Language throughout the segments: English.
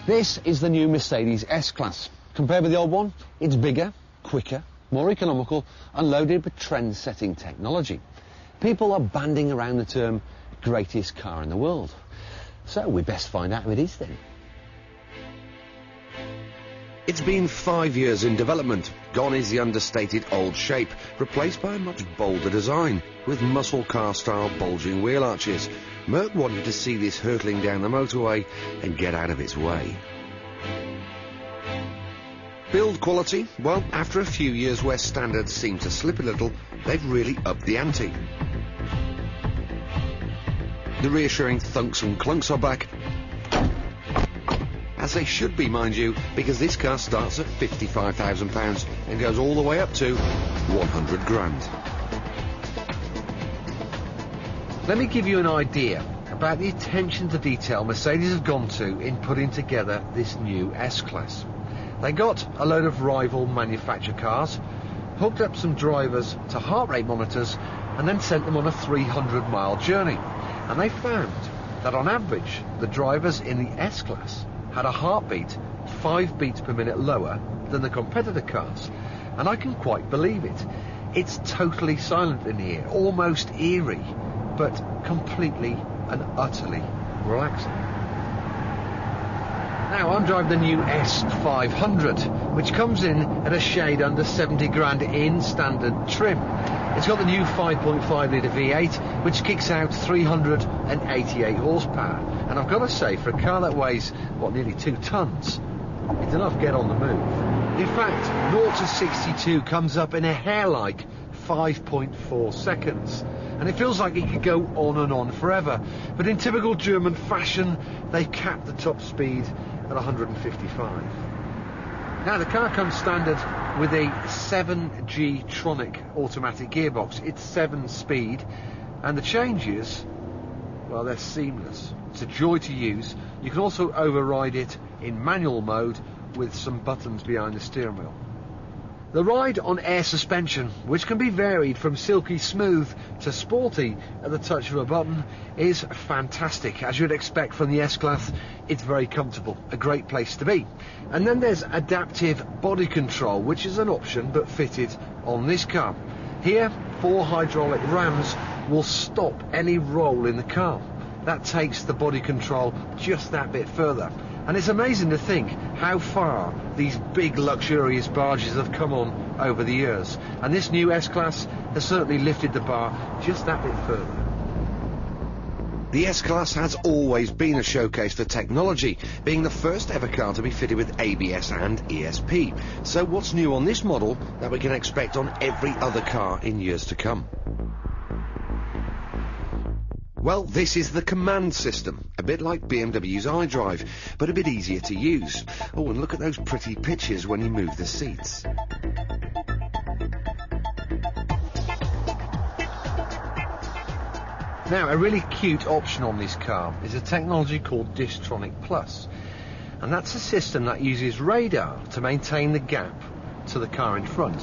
This is the new Mercedes S-Class. Compared with the old one, it's bigger, quicker, more economical and loaded with trend-setting technology. People are banding around the term greatest car in the world. So we best find out who it is then. It's been 5 years in development. Gone is the understated old shape, replaced by a much bolder design, with muscle car-style bulging wheel arches. Merc wanted to see this hurtling down the motorway and get out of its way. Build quality? Well, after a few years where standards seem to slip a little, they've really upped the ante. The reassuring thunks and clunks are back, as they should be, mind you, because this car starts at £55,000 and goes all the way up to 100 grand. Let me give you an idea about the attention to detail Mercedes have gone to in putting together this new S-Class. They got a load of rival manufacturer cars, hooked up some drivers to heart rate monitors, and then sent them on a 300-mile journey. And they found that on average, the drivers in the S-Class had a heartbeat 5 beats per minute lower than the competitor cars. And I can quite believe it. It's totally silent in here, almost eerie, but completely and utterly relaxing. Now, I'm driving the new S500, which comes in at a shade under 70 grand in standard trim. It's got the new 5.5 litre V8, which kicks out 388 horsepower. And I've got to say, for a car that weighs, what, nearly 2 tonnes, it's enough get on the move. In fact, 0 to 62 comes up in a hair-like 5.4 seconds. And it feels like it could go on and on forever. But in typical German fashion, they've capped the top speed at 155. Now, the car comes standard with a 7G Tronic automatic gearbox. It's 7-speed, and the changes, well, they're seamless. It's a joy to use. You can also override it in manual mode with some buttons behind the steering wheel. The ride on air suspension, which can be varied from silky smooth to sporty at the touch of a button, is fantastic. As you'd expect from the S-Class, it's very comfortable, a great place to be. And then there's adaptive body control, which is an option but fitted on this car. Here, 4 hydraulic rams will stop any roll in the car. That takes the body control just that bit further. And it's amazing to think how far these big luxurious barges have come on over the years. And this new S-Class has certainly lifted the bar just that bit further. The S-Class has always been a showcase for technology, being the first ever car to be fitted with ABS and ESP. So what's new on this model that we can expect on every other car in years to come? Well, this is the command system, a bit like BMW's iDrive, but a bit easier to use. Oh, and look at those pretty pictures when you move the seats. Now, a really cute option on this car is a technology called Distronic Plus. And that's a system that uses radar to maintain the gap to the car in front.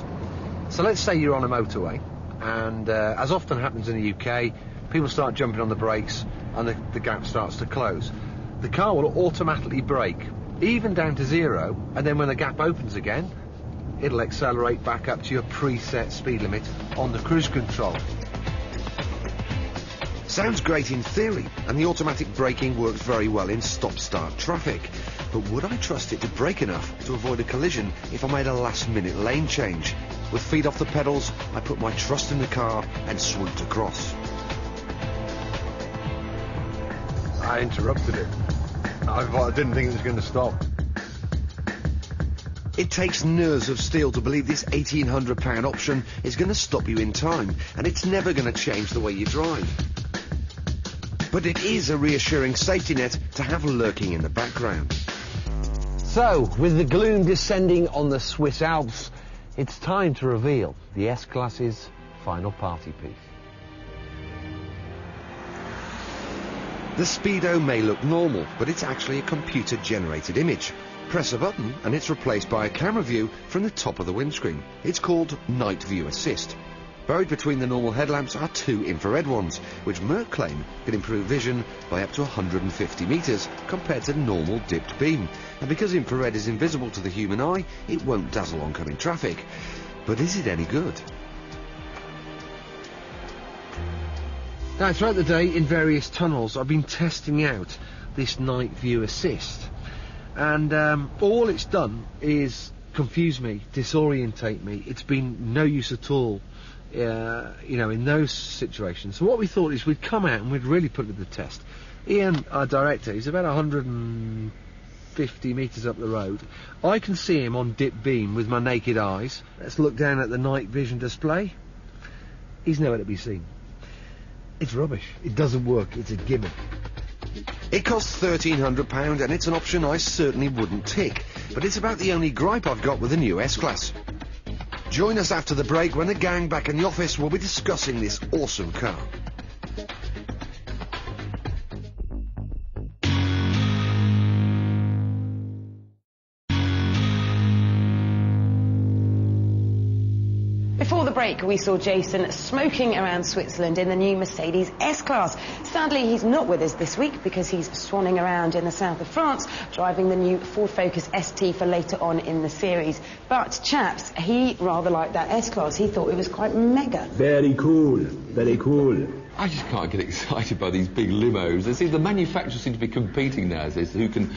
So let's say you're on a motorway, and as often happens in the UK, people start jumping on the brakes and the gap starts to close. The car will automatically brake, even down to 0, and then when the gap opens again, it'll accelerate back up to your preset speed limit on the cruise control. Sounds great in theory, and the automatic braking works very well in stop-start traffic. But would I trust it to brake enough to avoid a collision if I made a last-minute lane change? With feet off the pedals, I put my trust in the car and swooped across. I interrupted it. I didn't think it was going to stop. It takes nerves of steel to believe this £1,800 option is going to stop you in time, and it's never going to change the way you drive. But it is a reassuring safety net to have lurking in the background. So, with the gloom descending on the Swiss Alps, it's time to reveal the S-Class's final party piece. The Speedo may look normal, but it's actually a computer-generated image. Press a button and it's replaced by a camera view from the top of the windscreen. It's called Night View Assist. Buried between the normal headlamps are two infrared ones, which Merck claim can improve vision by up to 150 metres compared to normal dipped beam. And because infrared is invisible to the human eye, it won't dazzle oncoming traffic. But is it any good? Now, throughout the day in various tunnels, I've been testing out this night view assist. And all it's done is confuse me, disorientate me. It's been no use at all. You know, in those situations. So what we thought is we'd come out and we'd really put it to the test. Ian, our director, he's about 150 metres up the road. I can see him on dip beam with my naked eyes. Let's look down at the night vision display. He's nowhere to be seen. It's rubbish. It doesn't work. It's a gimmick. It costs £1,300 and it's an option I certainly wouldn't tick. But it's about the only gripe I've got with the new S-Class. Join us after the break when the gang back in the office will be discussing this awesome car. Before the break, we saw Jason smoking around Switzerland in the new Mercedes S-Class. Sadly, he's not with us this week because he's swanning around in the south of France, driving the new Ford Focus ST for later on in the series. But, chaps, he rather liked that S-Class. He thought it was quite mega. Very cool, very cool. I just can't get excited by these big limos. I see the manufacturers seem to be competing now as who can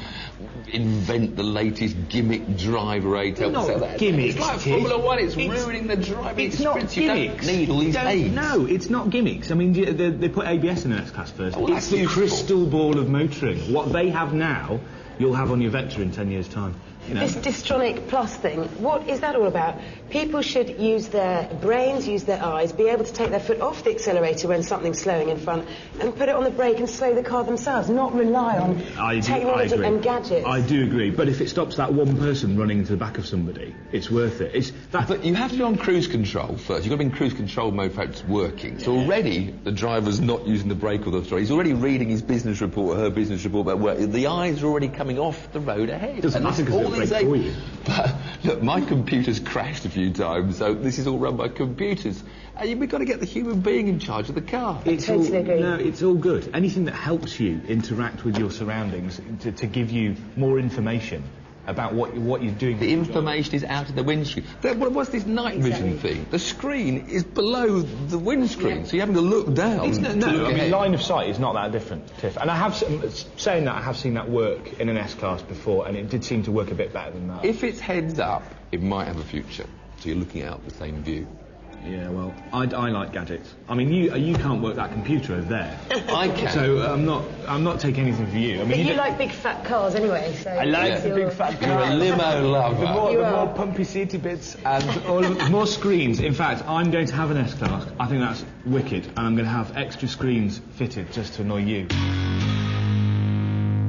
invent the latest gimmick driver aid. Not gimmicks, It's like Formula One, it's ruining the driving It's not experience. You gimmicks. don't need all these aids. No, it's not gimmicks. I mean, they put ABS in the S-Class first. Oh, It's that's the useful. crystal ball of motoring. What they have now, you'll have on your Vector in 10 years' time. You know. This Distronic Plus thing, what is that all about? People should use their brains, use their eyes, be able to take their foot off the accelerator when something's slowing in front and put it on the brake and slow the car themselves, not rely on technology and gadgets. I do agree, but if it stops that one person running into the back of somebody, it's worth it. But you have to be on cruise control first. You've got to be in cruise control mode for it's working. So already the driver's not using the brake or the throttle. He's already reading his business report or her business report about where the eyes are already coming off the road ahead. Doesn't matter because they'll brake for you. But look, my computer's crashed a few times, so this is all run by computers. And we've got to get the human being in charge of the car. Totally agree. No, it's all good. Anything that helps you interact with your surroundings to give you more information about what you're doing. The information is out of the windscreen. What's this night vision thing? The screen is below the windscreen, so you're having to look down. No, I mean, line of sight is not that different, Tiff. And I have, saying that, I have seen that work in an S-Class before, and it did seem to work a bit better than that. If it's heads up, it might have a future. So you're looking out the same view. Yeah, well, I like gadgets. I mean, you can't work that computer over there. I can. So I'm not taking anything for you. I mean, But you like big fat cars anyway, so... I like the big fat You're a cars. limo lover. The more pumpy seaty bits and more screens. In fact, I'm going to have an S-Class. I think that's wicked, and I'm going to have extra screens fitted just to annoy you.